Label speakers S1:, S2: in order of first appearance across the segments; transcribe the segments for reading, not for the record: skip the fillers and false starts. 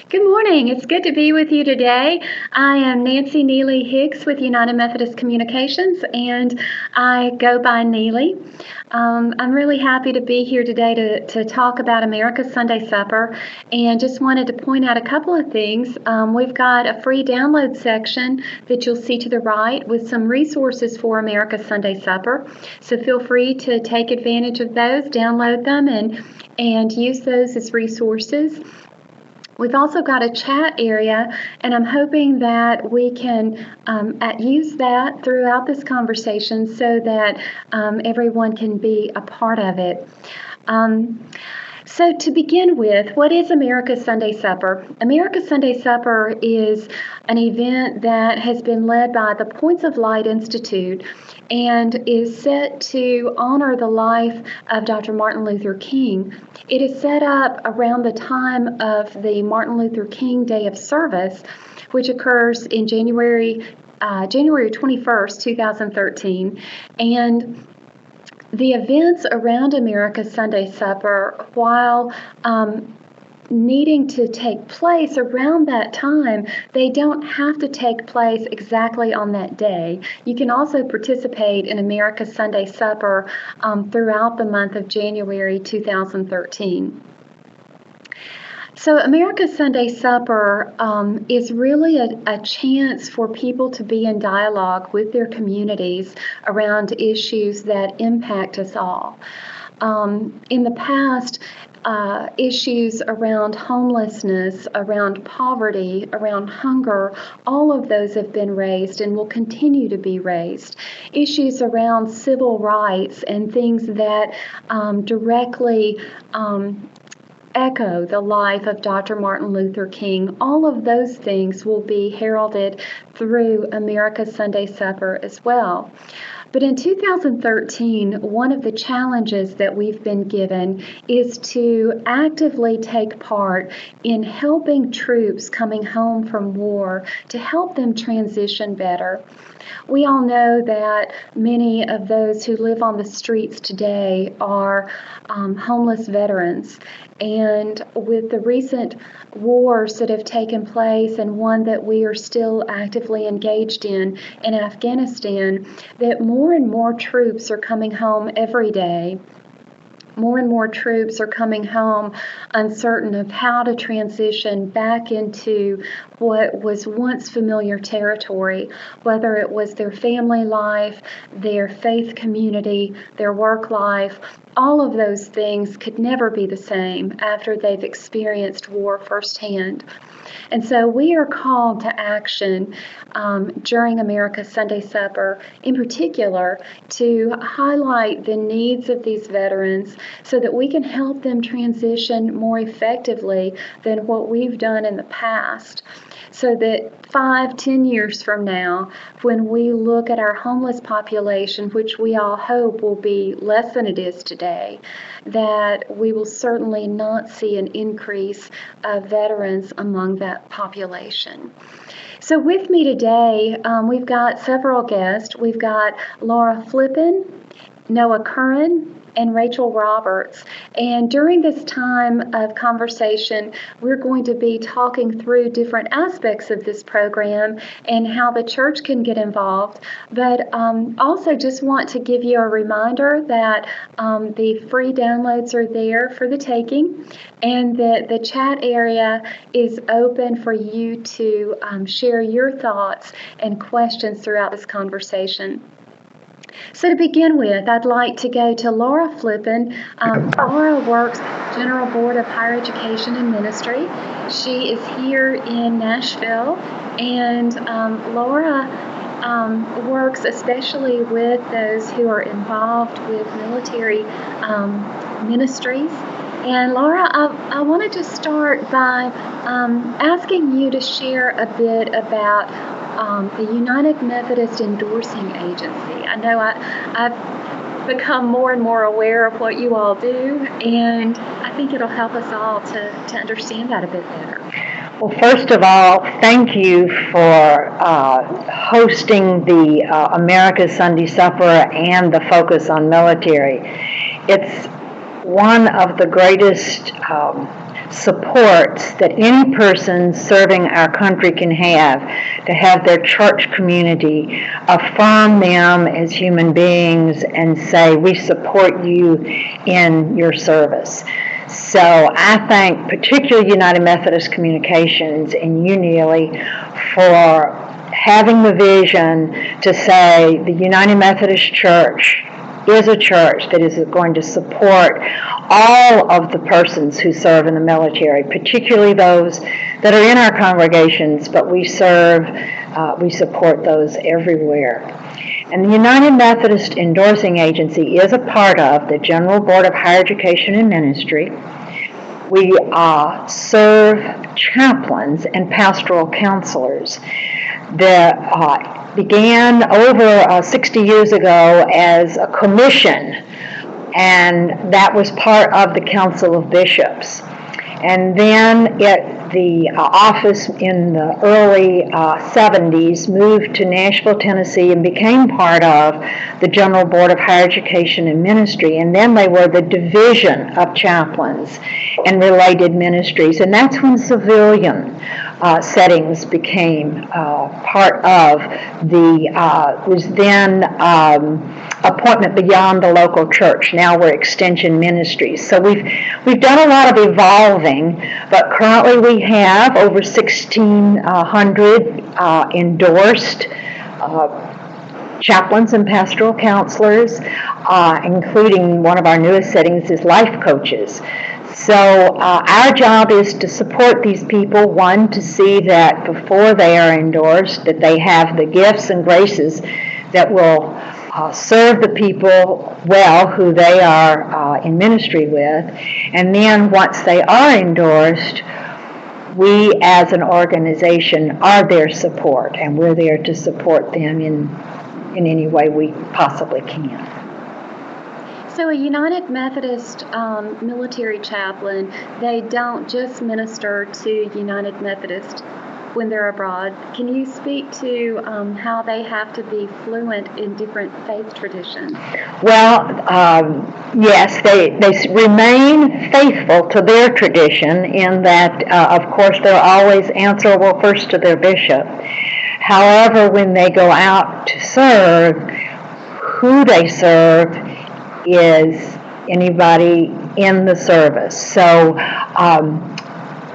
S1: Good morning. It's good to be with you today. I am Nancy Neely Hicks with United Methodist Communications, and I go by Neely. I'm really happy to be here today to talk about America's Sunday Supper, and just wanted to point out a couple of things. We've got a free download section that you'll see to the right with some resources for America's Sunday Supper. So feel free to take advantage of those, download them, and use those as resources. We've also got a chat area, and I'm hoping that we can use that throughout this conversation so that everyone can be a part of it. So to begin with, what is America's Sunday Supper? America's Sunday Supper is an event that has been led by the Points of Light Institute and is set to honor the life of Dr. Martin Luther King. It is set up around the time of the Martin Luther King Day of Service, which occurs in January 21st, 2013, and the events around America's Sunday Supper, while needing to take place around that time, they don't have to take place exactly on that day. You can also participate in America's Sunday Supper throughout the month of January 2013. So America's Sunday Supper is really a chance for people to be in dialogue with their communities around issues that impact us all. In the past, issues around homelessness, around poverty, around hunger, all of those have been raised and will continue to be raised. Issues around civil rights and things that directly echo the life of Dr. Martin Luther King, all of those things will be heralded through America's Sunday Supper as well. But in 2013, one of the challenges that we've been given is to actively take part in helping troops coming home from war to help them transition better. We all know that many of those who live on the streets today are homeless veterans. And with the recent wars that have taken place, and one that we are still actively engaged in Afghanistan, that more and more troops are coming home every day. More and more troops are coming home uncertain of how to transition back into what was once familiar territory, whether it was their family life, their faith community, their work life. All of those things could never be the same after they've experienced war firsthand. And so we are called to action during America's Sunday Supper, in particular, to highlight the needs of these veterans so that we can help them transition more effectively than what we've done in the past. So that 5-10 years from now, when we look at our homeless population, which we all hope will be less than it is today, that we will certainly not see an increase of veterans among that population. So with me today, we've got several guests. We've got Laura Flippen, Noah Curran, and Rachel Roberts. And during this time of conversation, we're going to be talking through different aspects of this program and how the church can get involved. But also just want to give you a reminder that the free downloads are there for the taking, and that the chat area is open for you to share your thoughts and questions throughout this conversation. So to begin with, I'd like to go to Laura Flippen. Laura works General Board of Higher Education and Ministry. She is here in Nashville, and Laura works especially with those who are involved with military ministries. And Laura, I wanted to start by asking you to share a bit about the United Methodist Endorsing Agency. I know I've become more and more aware of what you all do, and I think it'll help us all to understand that a bit better.
S2: Well, first of all, thank you for hosting the America's Sunday Supper and the focus on military. It's one of the greatest supports that any person serving our country can have, to have their church community affirm them as human beings and say, we support you in your service. So I thank particularly United Methodist Communications and you, Neely, for having the vision to say the United Methodist Church is a church that is going to support all of the persons who serve in the military, particularly those that are in our congregations, but we support those everywhere. And the United Methodist Endorsing Agency is a part of the General Board of Higher Education and Ministry. We serve chaplains and pastoral counselors that began over 60 years ago as a commission, and that was part of the Council of Bishops. And then the office in the early 70s moved to Nashville, Tennessee, and became part of the General Board of Higher Education and Ministry. And then they were the Division of Chaplains and Related Ministries. And that's when civilian settings became part of the, was then appointment beyond the local church. Now we're extension ministries. So we've done a lot of evolving, but currently we have over 1,600 endorsed chaplains and pastoral counselors, including one of our newest settings is life coaches. So our job is to support these people, one, to see that before they are endorsed, that they have the gifts and graces that will serve the people well who they are in ministry with. And then once they are endorsed, we as an organization are their support, and we're there to support them in any way we possibly can.
S1: So a United Methodist military chaplain, they don't just minister to United Methodist when they're abroad. Can you speak to how they have to be fluent in different faith traditions?
S2: Well, yes, they remain faithful to their tradition in that, of course, they're always answerable first to their bishop. However, when they go out to serve, who they serve is anybody in the service. So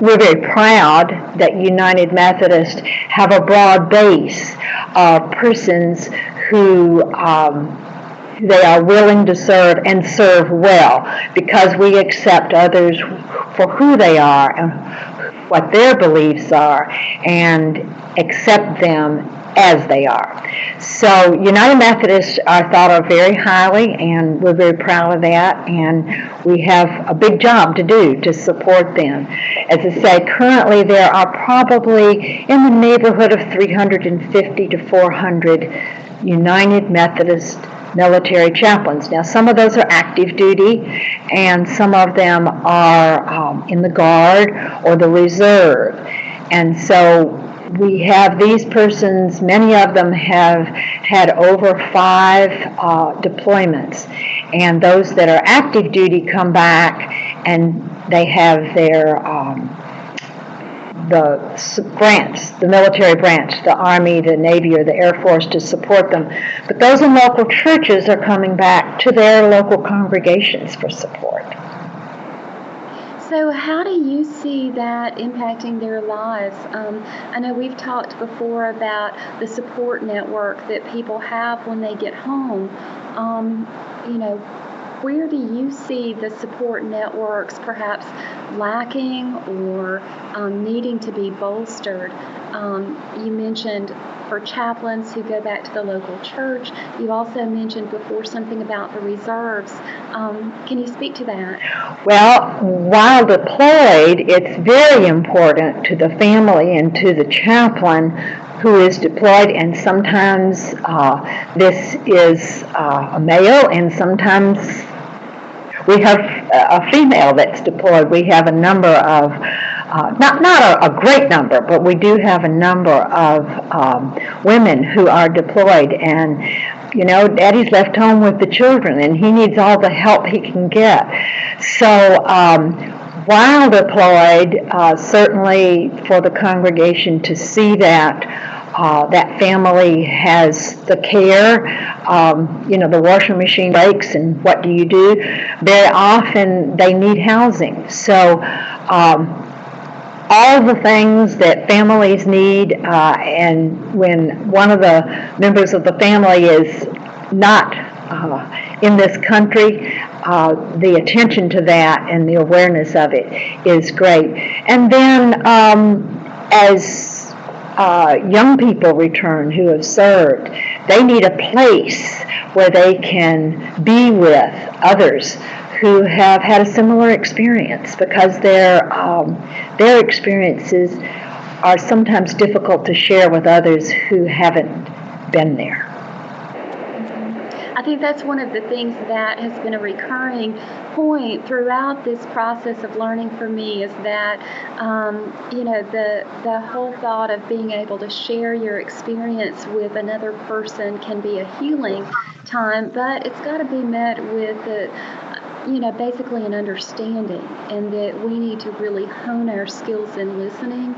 S2: we're very proud that United Methodist have a broad base of persons who they are willing to serve and serve well, because we accept others for who they are and what their beliefs are and accept them as they are. So United Methodists are thought of very highly, and we're very proud of that, and we have a big job to do to support them. As I say, currently there are probably in the neighborhood of 350 to 400 United Methodist military chaplains. Now, some of those are active duty, and some of them are in the Guard or the Reserve. And so we have these persons, many of them have had over 5 deployments, and those that are active duty come back and they have their the branch, the military branch, the Army, the Navy, or the Air Force to support them. But those in local churches are coming back to their local congregations for support.
S1: So how do you see that impacting their lives? I know we've talked before about the support network that people have when they get home. Where do you see the support networks perhaps lacking or needing to be bolstered? You mentioned for chaplains who go back to the local church. You also mentioned before something about the reserves. Can you speak to that?
S2: Well, while deployed, it's very important to the family and to the chaplain who is deployed, and sometimes this is a male, and sometimes we have a female that's deployed. We have a number of, not a great number, but we do have a number of women who are deployed, and Daddy's left home with the children, and he needs all the help he can get. So while deployed, certainly for the congregation to see that that family has the care, the washing machine breaks, and what do you do? Very often they need housing. So all the things that families need, and when one of the members of the family is not in this country, the attention to that and the awareness of it is great. And then as young people return who have served, they need a place where they can be with others who have had a similar experience, because their experiences are sometimes difficult to share with others who haven't been there.
S1: I think that's one of the things that has been a recurring point throughout this process of learning for me, is that, the whole thought of being able to share your experience with another person can be a healing time, but it's got to be met with basically an understanding, and that we need to really hone our skills in listening.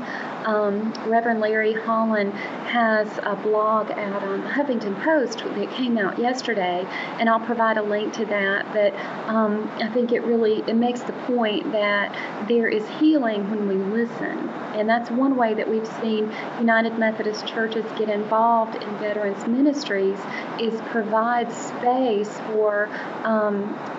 S1: Reverend Larry Holland has a blog out on Huffington Post that came out yesterday, and I'll provide a link to that. But I think it makes the point that there is healing when we listen. And that's one way that we've seen United Methodist churches get involved in veterans ministries, is provide space for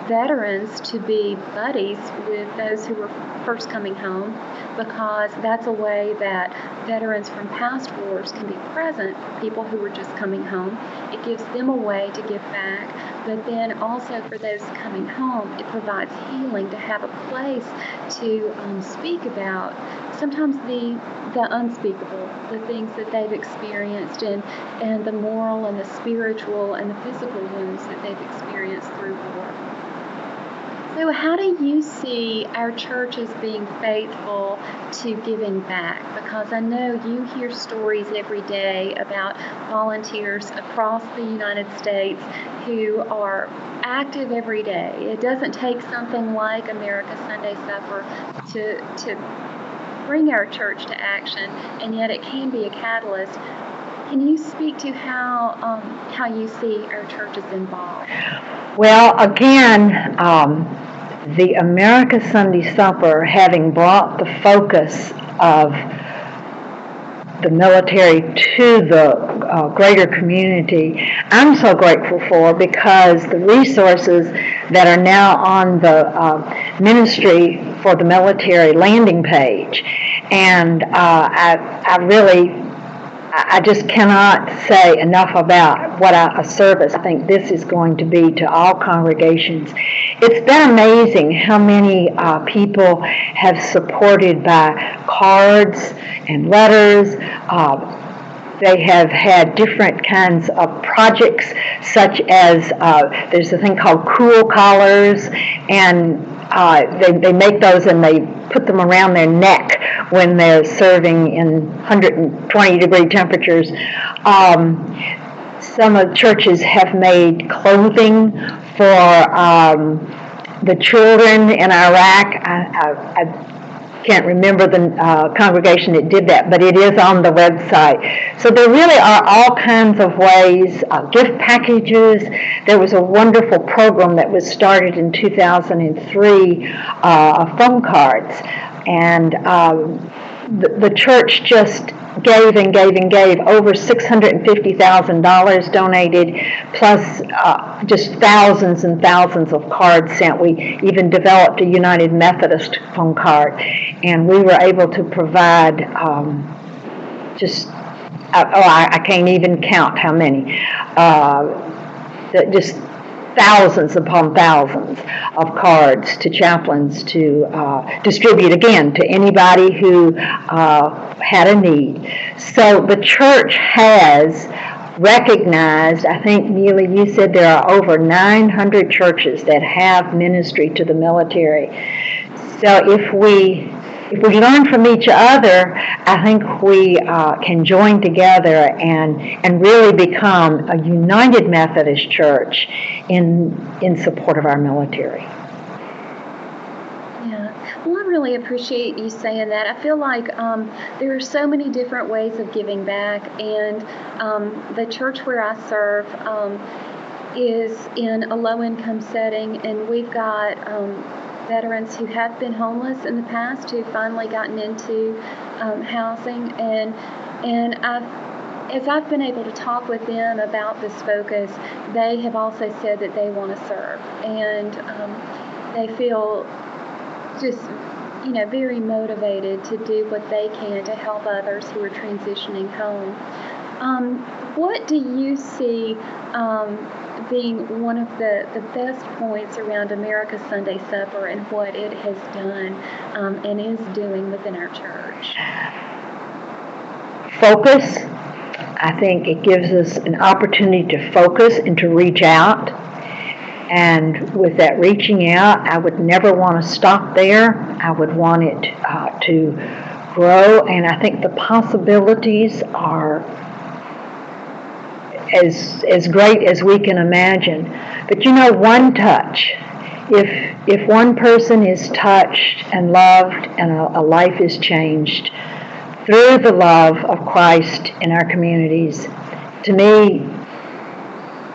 S1: veterans to be buddies with those who were first coming home, because that's a way that veterans from past wars can be present for people who were just coming home. It gives them a way to give back, but then also for those coming home, it provides healing to have a place to speak about sometimes the unspeakable, the things that they've experienced, and the moral and the spiritual and the physical wounds that they've experienced through war. So how do you see our churches being faithful to giving back? Because I know you hear stories every day about volunteers across the United States who are active every day. It doesn't take something like America Sunday Supper to bring our church to action, and yet it can be a catalyst. Can you speak to how you see our churches involved?
S2: Well, again, the America Sunday Supper, having brought the focus of the military to the greater community, I'm so grateful for, because the resources that are now on the Ministry for the Military landing page, and I just cannot say enough about what a service I think this is going to be to all congregations. It's been amazing how many people have supported by cards and letters. They have had different kinds of projects, such as there's a thing called Cool Collars, and they make those and they put them around their neck when they're serving in 120-degree temperatures. Some of the churches have made clothing for the children in Iraq. I can't remember the congregation that did that, but it is on the website. So there really are all kinds of ways, gift packages. There was a wonderful program that was started in 2003, phone cards, and the church just gave and gave and gave. Over $650,000 donated, plus just thousands and thousands of cards sent. We even developed a United Methodist phone card, and we were able to provide I can't even count how many, just thousands upon thousands of cards to chaplains to distribute, again, to anybody who had a need. So the church has recognized, I think, Neely, you said there are over 900 churches that have ministry to the military. So if we learn from each other, I think we can join together and really become a United Methodist Church in support of our military.
S1: Yeah. Well, I really appreciate you saying that. I feel like there are so many different ways of giving back, and the church where I serve is in a low-income setting, and we've got veterans who have been homeless in the past who've finally gotten into housing, and as I've been able to talk with them about this focus, they have also said that they want to serve, and they feel just, very motivated to do what they can to help others who are transitioning home. What do you see being one of the best points around America's Sunday Supper and what it has done and is doing within our church?
S2: Focus. I think it gives us an opportunity to focus and to reach out. And with that reaching out, I would never want to stop there. I would want it to grow, and I think the possibilities are as great as we can imagine. But one touch, if one person is touched and loved and a life is changed through the love of Christ in our communities, to me,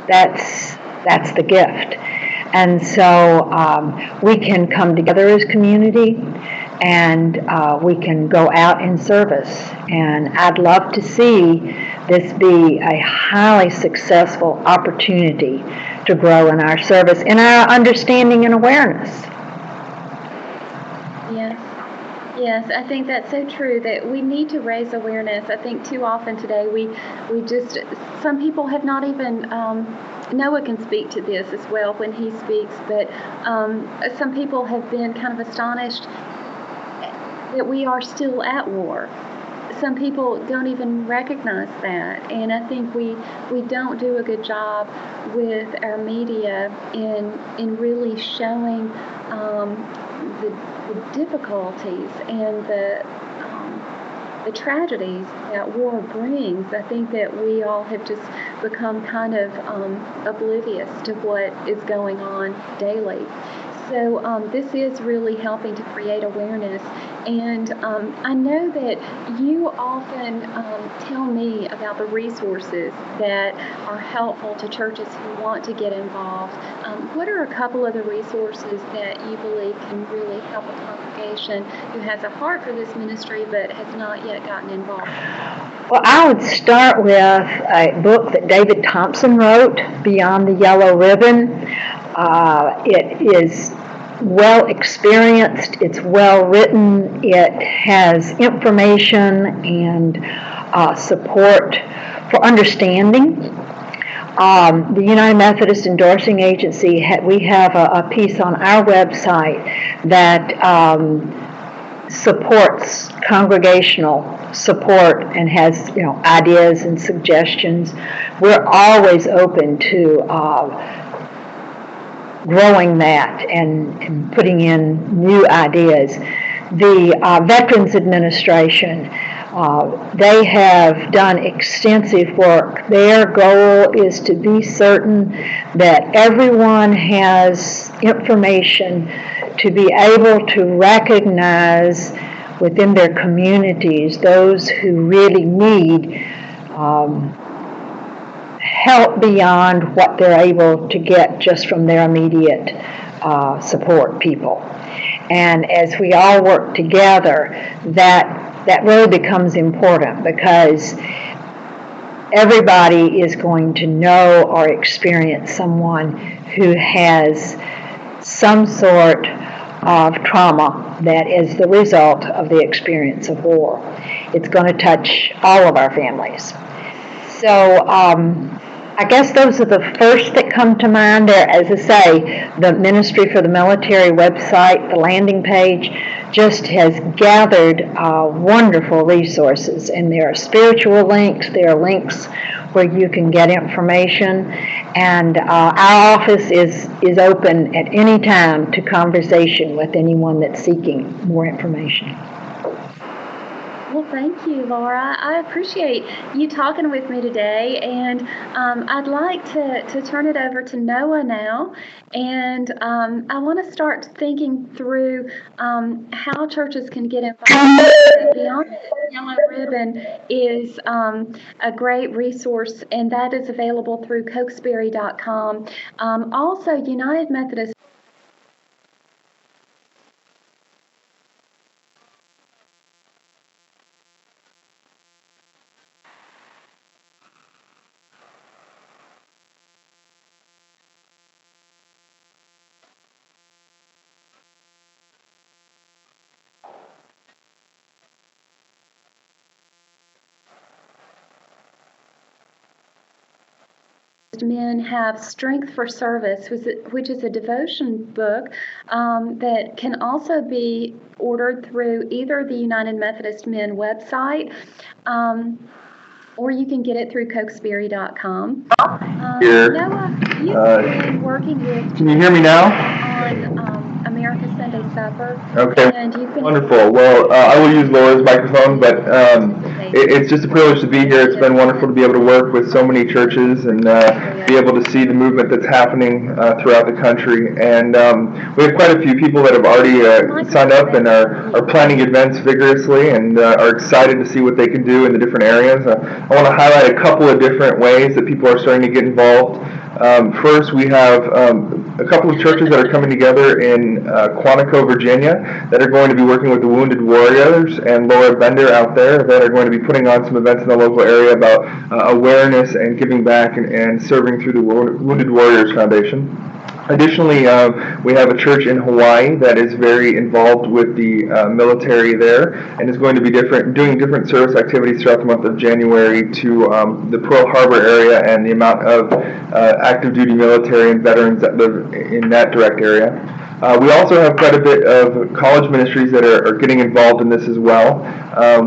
S2: that's the gift. And so we can come together as community, and we can go out in service. And I'd love to see this be a highly successful opportunity to grow in our service, in our understanding and awareness.
S1: Yes, I think that's so true, that we need to raise awareness. I think too often today we just, some people have not even, Noah can speak to this as well when he speaks, but some people have been kind of astonished that we are still at war. Some people don't even recognize that, and I think we don't do a good job with our media in really showing the difficulties and the tragedies that war brings. I think that we all have just become kind of oblivious to what is going on daily. So this is really helping to create awareness. And I know that you often tell me about the resources that are helpful to churches who want to get involved. What are a couple of the resources that you believe can really help a congregation who has a heart for this ministry but has not yet gotten involved?
S2: Well, I would start with a book that David Thompson wrote, Beyond the Yellow Ribbon. It is well experienced, it's well written, it has information and support for understanding. The United Methodist Endorsing Agency, we have a piece on our website that supports congregational support and has ideas and suggestions. We're always open to growing that and putting in new ideas. The Veterans Administration, they have done extensive work. Their goal is to be certain that everyone has information to be able to recognize within their communities those who really need help beyond what they're able to get just from their immediate support people. And as we all work together, that really becomes important, because everybody is going to know or experience someone who has some sort of trauma that is the result of the experience of war. It's going to touch all of our families. So I guess those are the first that come to mind. There, as I say, the Ministry for the Military website, the landing page, just has gathered wonderful resources. And there are spiritual links, there are links where you can get information. And our office is open at any time to conversation with anyone that's seeking more information.
S1: Well, thank you, Laura. I appreciate you talking with me today, and I'd like to turn it over to Noah now. And I want to start thinking through how churches can get involved. Beyond the Yellow Ribbon is a great resource, and that is available through Cokesbury.com. Also, United Methodist Men have Strength for Service, which is a devotion book that can also be ordered through either the United Methodist Men website or you can get it through Cokesbury.com.
S3: Here.
S1: Noah, you've been working with.
S3: Can you hear me now?
S1: On America's Sunday Supper.
S3: Okay.
S1: And you've been
S3: Wonderful. Well, I will use Laura's microphone, but it's just a privilege to be here. It's been wonderful to be able to work with so many churches and be able to see the movement that's happening throughout the country. And we have quite a few people that have already signed up and are planning events vigorously and are excited to see what they can do in the different areas. I want to highlight a couple of different ways that people are starting to get involved. First, we have a couple of churches that are coming together in Quantico, Virginia, that are going to be working with the Wounded Warriors and Laura Bender out there that are going to be putting on some events in the local area about awareness and giving back and serving through the Wounded Warriors Foundation. Additionally, we have a church in Hawaii that is very involved with the military there and is going to be doing different service activities throughout the month of January to the Pearl Harbor area and the amount of active duty military and veterans that live in that direct area. We also have quite a bit of college ministries that are getting involved in this as well.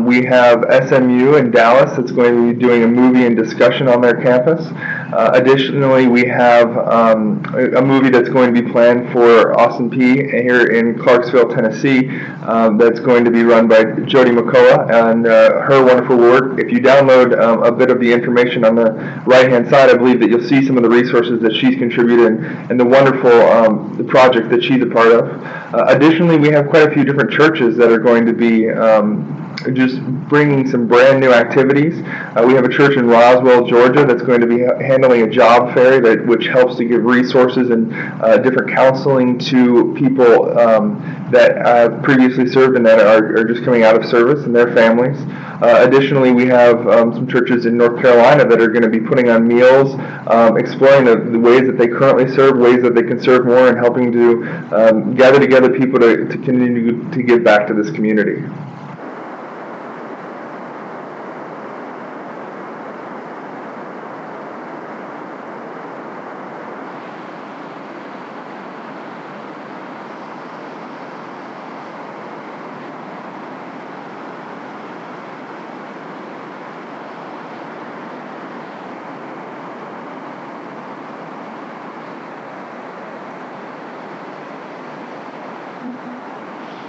S3: We have SMU in Dallas that's going to be doing a movie and discussion on their campus. Additionally, we have a movie that's going to be planned for Austin Peay here in Clarksville, Tennessee, that's going to be run by Jody McCullough and her wonderful work. If you download a bit of the information on the right-hand side, I believe that you'll see some of the resources that she's contributed and the wonderful the project that she's a part of. Additionally, we have quite a few different churches that are going to be just bringing some brand new activities. We have a church in Roswell, Georgia that's going to be handling a job fair which helps to give resources and different counseling to people that have previously served and that are just coming out of service and their families. Additionally, we have some churches in North Carolina that are going to be putting on meals, exploring the ways that they currently serve, ways that they can serve more, and helping to gather together people to continue to give back to this community.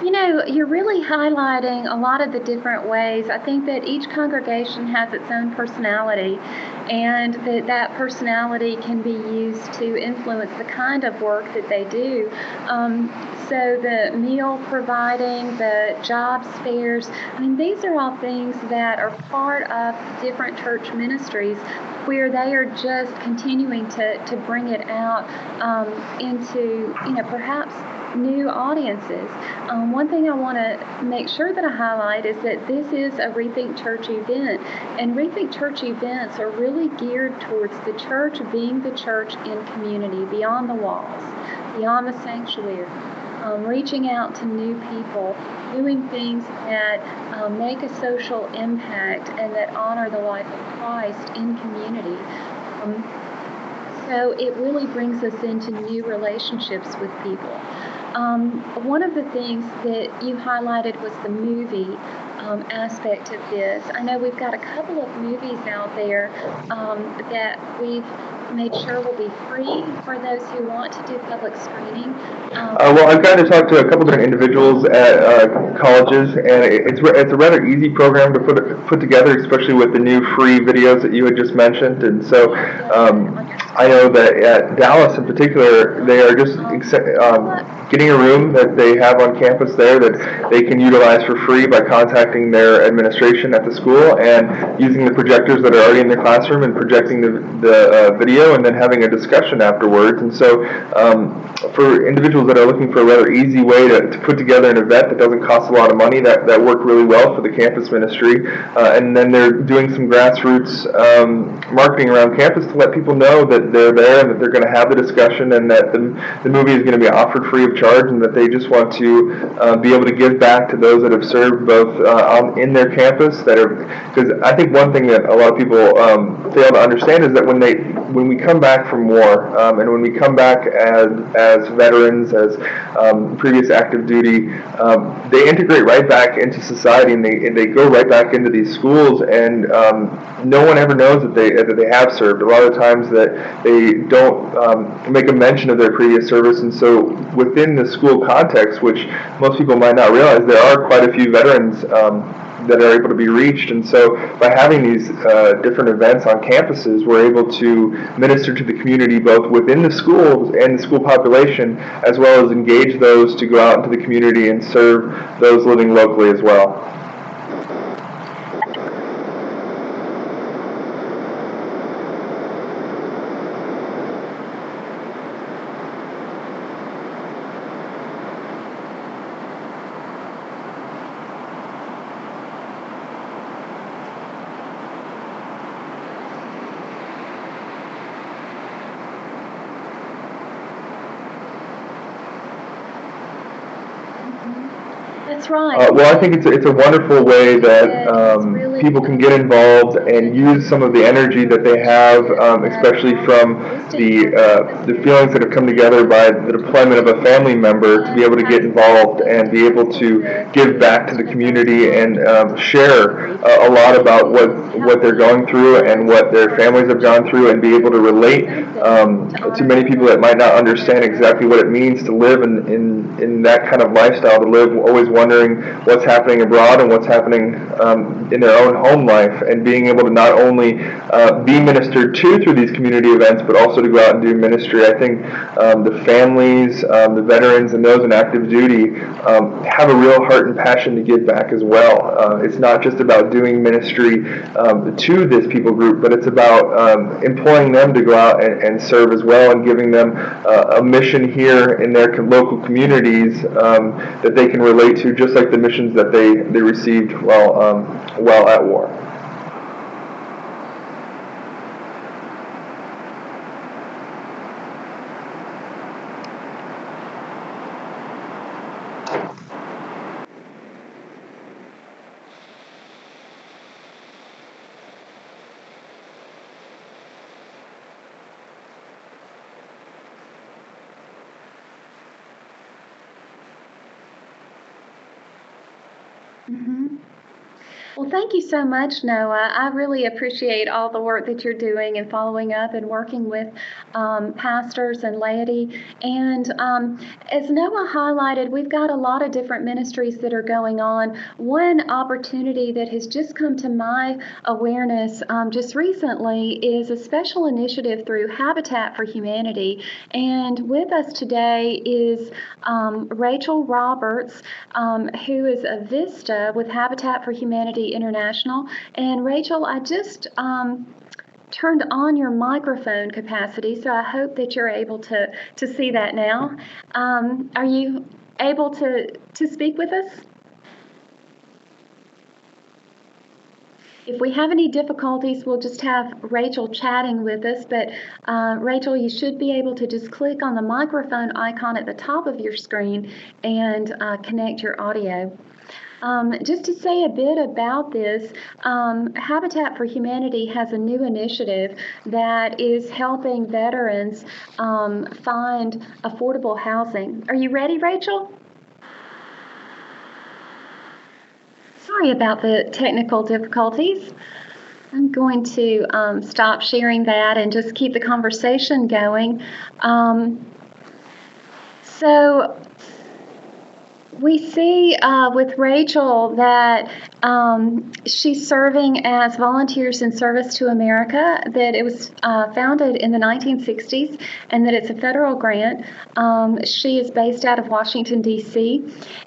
S1: You know, you're really highlighting a lot of the different ways. I think that each congregation has its own personality, and that personality can be used to influence the kind of work that they do. So the meal providing, the jobs fairs, I mean, these are all things that are part of different church ministries where they are just continuing to bring it out into, perhaps new audiences. One thing I want to make sure that I highlight is that this is a Rethink Church event, and Rethink Church events are really geared towards the church being the church in community, beyond the walls, beyond the sanctuary, reaching out to new people, doing things that make a social impact and that honor the life of Christ in community. So it really brings us into new relationships with people. One of the things that you highlighted was the movie aspect of this. I know we've got a couple of movies out there that we've made sure will be free for those who want to do public screening.
S3: Well, I've gotten to talk to a couple different individuals at colleges, and it's a rather easy program to put together, especially with the new free videos that you had just mentioned. And so I know that at Dallas in particular, they are just getting a room that they have on campus there that they can utilize for free by contacting their administration at the school and using the projectors that are already in the classroom and projecting the video and then having a discussion afterwards. And so for individuals that are looking for a rather easy way to put together an event that doesn't cost a lot of money, that worked really well for the campus ministry. And then they're doing some grassroots marketing around campus to let people know that they're there and that they're going to have the discussion and that the movie is going to be offered free of charge and that they just want to be able to give back to those that have served both in their campus. Because I think one thing that a lot of people fail to understand is that when we come back from war and when we come back as veterans, as previous active duty, they integrate right back into society and they go right back into these schools, and no one ever knows that they have served. A lot of times that they don't make a mention of their previous service, and so within the school context, which most people might not realize, there are quite a few veterans that are able to be reached. And so by having these different events on campuses, we're able to minister to the community both within the schools and the school population, as well as engage those to go out into the community and serve those living locally as well.
S1: That's right.
S3: Well, I think it's a wonderful way that people can get involved and use some of the energy that they have, especially from the feelings that have come together by the deployment of a family member, to be able to get involved and be able to give back to the community and share a lot about what they're going through and what their families have gone through, and be able to relate to many people that might not understand exactly what it means to live in that kind of lifestyle, to live always wondering what's happening abroad and what's happening in their own home life, and being able to not only be ministered to through these community events, but also to go out and do ministry. I think the families, the veterans, and those in active duty have a real heart and passion to give back as well. It's not just about doing ministry to this people group, but it's about employing them to go out and serve as well, and giving them a mission here in their local communities that they can relate to, just like the missions that they received while at war.
S1: Mm-hmm. Well, thank you so much, Noah. I really appreciate all the work that you're doing and following up and working with pastors and laity. And as Noah highlighted, we've got a lot of different ministries that are going on. One opportunity that has just come to my awareness just recently is a special initiative through Habitat for Humanity. And with us today is Rachel Roberts, who is a VISTA with Habitat for Humanity International. And Rachel, I just turned on your microphone capacity, so I hope that you're able to see that now. Are you able to speak with us? If we have any difficulties, we'll just have Rachel chatting with us, but Rachel, you should be able to just click on the microphone icon at the top of your screen and connect your audio. Just to say a bit about this, Habitat for Humanity has a new initiative that is helping veterans find affordable housing. Are you ready, Rachel? Sorry about the technical difficulties. I'm going to stop sharing that and just keep the conversation going. So we see with Rachel that she's serving as Volunteers in Service to America, that it was founded in the 1960s, and that it's a federal grant. She is based out of Washington, D.C.,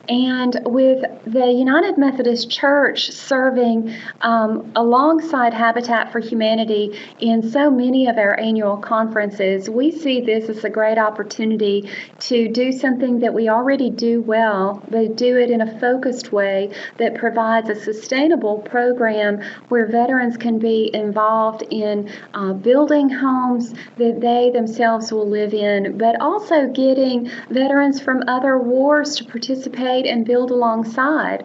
S1: and with the United Methodist Church serving alongside Habitat for Humanity in so many of our annual conferences, we see this as a great opportunity to do something that we already do well, but do it in a focused way that provides a sustainable program where veterans can be involved in building homes that they themselves will live in, but also getting veterans from other wars to participate and build alongside.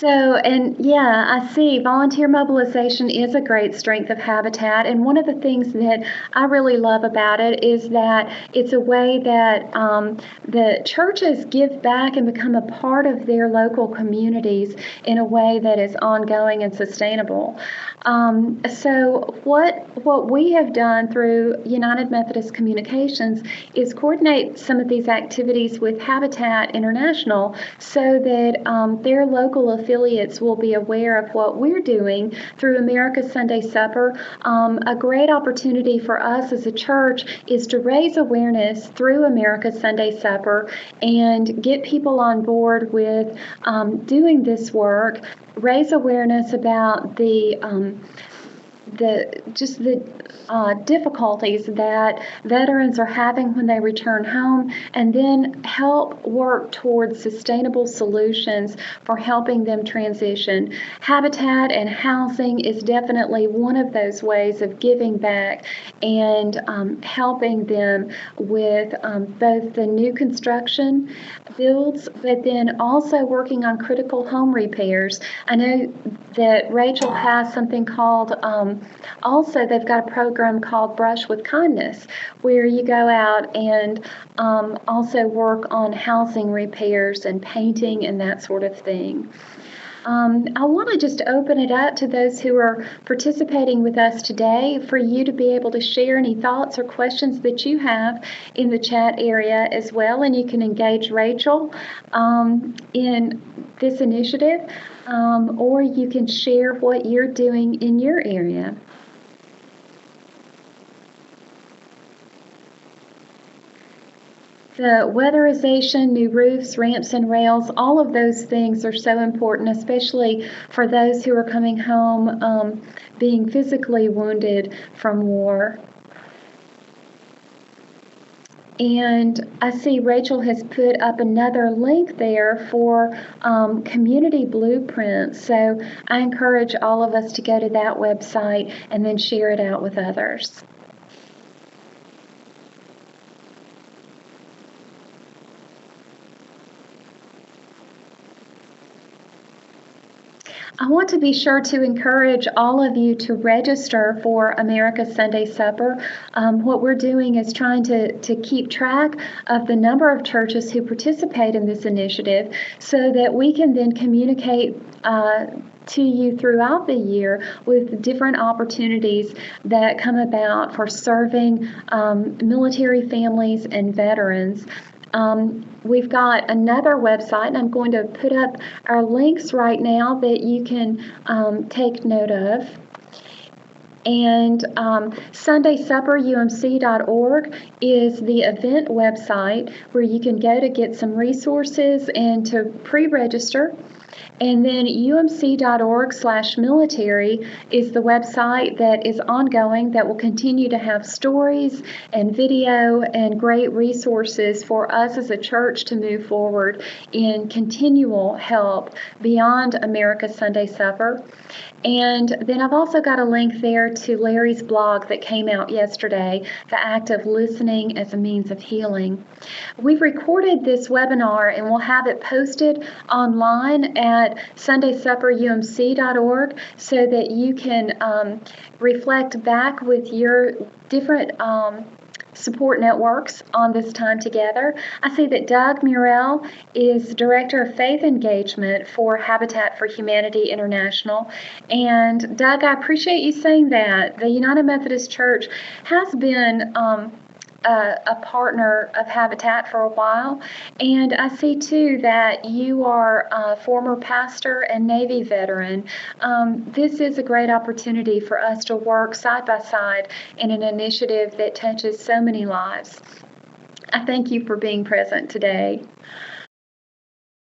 S1: I see volunteer mobilization is a great strength of Habitat, and one of the things that I really love about it is that it's a way that the churches give back and become a part of their local communities in a way that is ongoing and sustainable. So what we have done through United Methodist Communications is coordinate some of these activities with Habitat International so that their local affiliates will be aware of what we're doing through America's Sunday Supper. A great opportunity for us as a church is to raise awareness through America's Sunday Supper and get people on board with doing this work, raise awareness about the difficulties that veterans are having when they return home, and then help work towards sustainable solutions for helping them transition. Habitat and housing is definitely one of those ways of giving back and helping them with both the new construction builds, but then also working on critical home repairs. I know that Rachel has something called, also they've got a program called Brush with Kindness, where you go out and also work on housing repairs and painting and that sort of thing. I want to just open it up to those who are participating with us today for you to be able to share any thoughts or questions that you have in the chat area as well, and you can engage Rachel in this initiative, or you can share what you're doing in your area. The weatherization, new roofs, ramps, and rails, all of those things are so important, especially for those who are coming home being physically wounded from war. And I see Rachel has put up another link there for community blueprints. So I encourage all of us to go to that website and then share it out with others. I want to be sure to encourage all of you to register for America's Sunday Supper. What we're doing is trying to keep track of the number of churches who participate in this initiative so that we can then communicate to you throughout the year with different opportunities that come about for serving military families and veterans. We've got another website, and I'm going to put up our links right now that you can take note of. And SundaySupperUMC.org is the event website where you can go to get some resources and to pre-register. And then umc.org/military is the website that is ongoing, that will continue to have stories and video and great resources for us as a church to move forward in continual help beyond America's Sunday Supper. And then I've also got a link there to Larry's blog that came out yesterday, The Act of Listening as a Means of Healing. We've recorded this webinar and we'll have it posted online at SundaySupperUMC.org so that you can reflect back with your different support networks on this time together. I see that Doug Murrell is Director of Faith Engagement for Habitat for Humanity International. And Doug, I appreciate you saying that. The United Methodist Church has been a partner of Habitat for a while, and I see too that you are a former pastor and Navy veteran. This is a great opportunity for us to work side by side in an initiative that touches so many lives. I thank you for being present today.